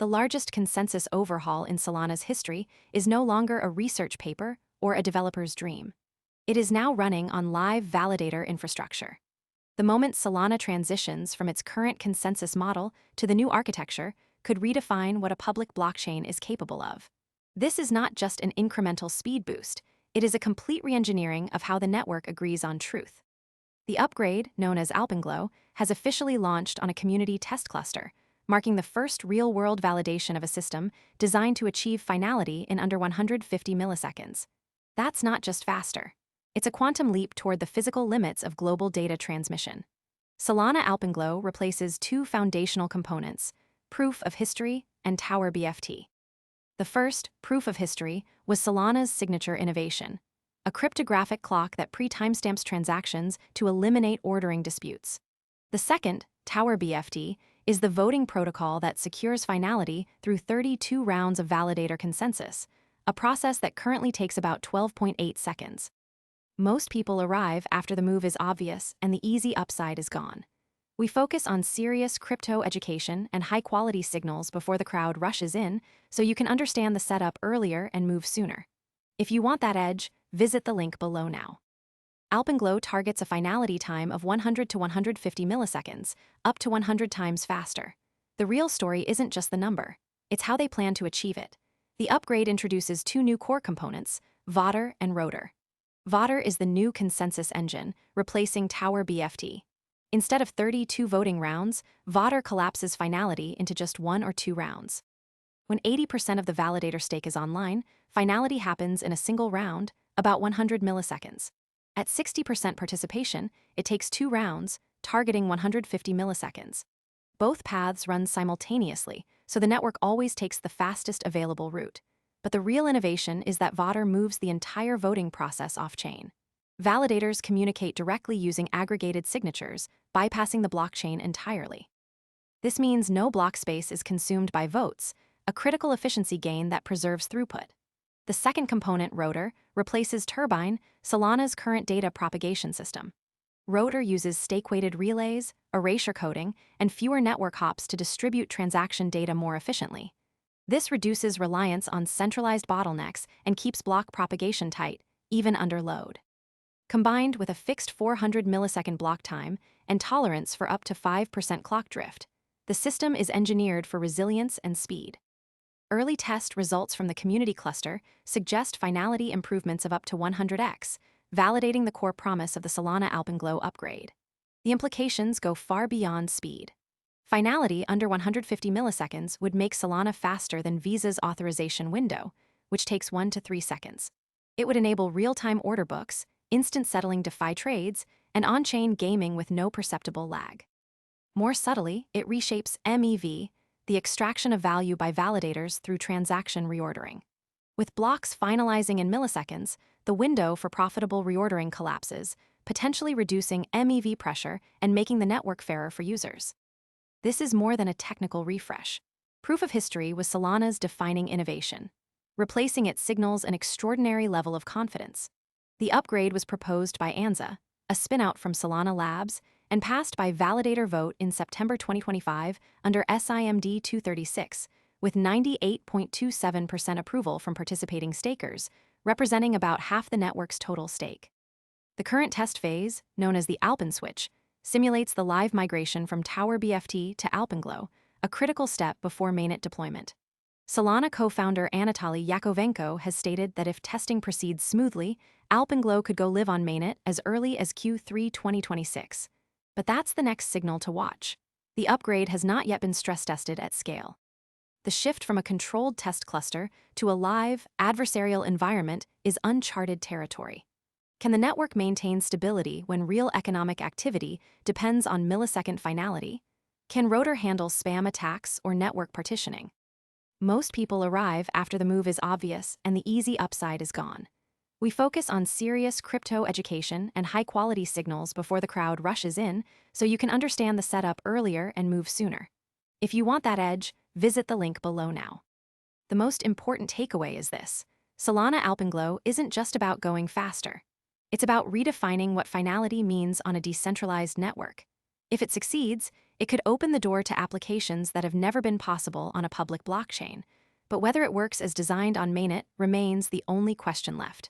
the largest consensus overhaul in Solana's history, is no longer a research paper or a developer's dream. It is now running on live validator infrastructure. The moment Solana transitions from its current consensus model to the new architecture could redefine what a public blockchain is capable of. This is not just an incremental speed boost, it is a complete reengineering of how the network agrees on truth. The upgrade, known as Alpenglow, has officially launched on a community test cluster, marking the first real-world validation of a system designed to achieve finality in under 150 milliseconds. That's not just faster. It's a quantum leap toward the physical limits of global data transmission. Solana Alpenglow replaces two foundational components, proof of history and TowerBFT. The first, proof of history, was Solana's signature innovation, a cryptographic clock that pre-timestamps transactions to eliminate ordering disputes. The second, TowerBFT, is the voting protocol that secures finality through 32 rounds of validator consensus, a process that currently takes about 12.8 seconds. Most people arrive after the move is obvious and the easy upside is gone. We focus on serious crypto education and high-quality signals before the crowd rushes in, so you can understand the setup earlier and move sooner. If you want that edge, visit the link below now. Alpenglow targets a finality time of 100 to 150 milliseconds, up to 100 times faster. The real story isn't just the number, it's how they plan to achieve it. The upgrade introduces two new core components, Votor and Rotor. Votor is the new consensus engine, replacing TowerBFT. Instead of 32 voting rounds, Votor collapses finality into just 1 or 2 rounds. When 80% of the validator stake is online, finality happens in a single round, about 100 milliseconds. At 60% participation, it takes 2 rounds, targeting 150 milliseconds. Both paths run simultaneously, so the network always takes the fastest available route. But the real innovation is that Votor moves the entire voting process off-chain. Validators communicate directly using aggregated signatures, bypassing the blockchain entirely. This means no block space is consumed by votes, a critical efficiency gain that preserves throughput. The second component, Rotor, replaces Turbine, Solana's current data propagation system. Rotor uses stake-weighted relays, erasure coding, and fewer network hops to distribute transaction data more efficiently. This reduces reliance on centralized bottlenecks and keeps block propagation tight, even under load. Combined with a fixed 400 millisecond block time and tolerance for up to 5% clock drift, the system is engineered for resilience and speed. Early test results from the community cluster suggest finality improvements of up to 100x, validating the core promise of the Solana Alpenglow upgrade. The implications go far beyond speed. Finality under 150 milliseconds would make Solana faster than Visa's authorization window, which takes 1 to 3 seconds. It would enable real-time order books, instant settling DeFi trades, and on-chain gaming with no perceptible lag. More subtly, it reshapes MEV, the extraction of value by validators through transaction reordering. With blocks finalizing in milliseconds, the window for profitable reordering collapses, potentially reducing MEV pressure and making the network fairer for users. This is more than a technical refresh. Proof of history was Solana's defining innovation. Replacing it signals an extraordinary level of confidence. The upgrade was proposed by Anza, a spinout from Solana Labs, and passed by validator vote in September 2025 under SIMD 236, with 98.27% approval from participating stakers, representing about half the network's total stake. The current test phase, known as the Alpenswitch, simulates the live migration from TowerBFT to Alpenglow, a critical step before mainnet deployment. Solana co-founder Anatoly Yakovenko has stated that if testing proceeds smoothly, Alpenglow could go live on mainnet as early as Q3 2026. But that's the next signal to watch. The upgrade has not yet been stress-tested at scale. The shift from a controlled test cluster to a live, adversarial environment is uncharted territory. Can the network maintain stability when real economic activity depends on millisecond finality? Can Rotor handle spam attacks or network partitioning? Most people arrive after the move is obvious and the easy upside is gone. We focus on serious crypto education and high-quality signals before the crowd rushes in, so you can understand the setup earlier and move sooner. If you want that edge, visit the link below now. The most important takeaway is this: Solana Alpenglow isn't just about going faster. It's about redefining what finality means on a decentralized network. If it succeeds, It could open the door to applications that have never been possible on a public blockchain, but whether it works as designed on mainnet remains the only question left.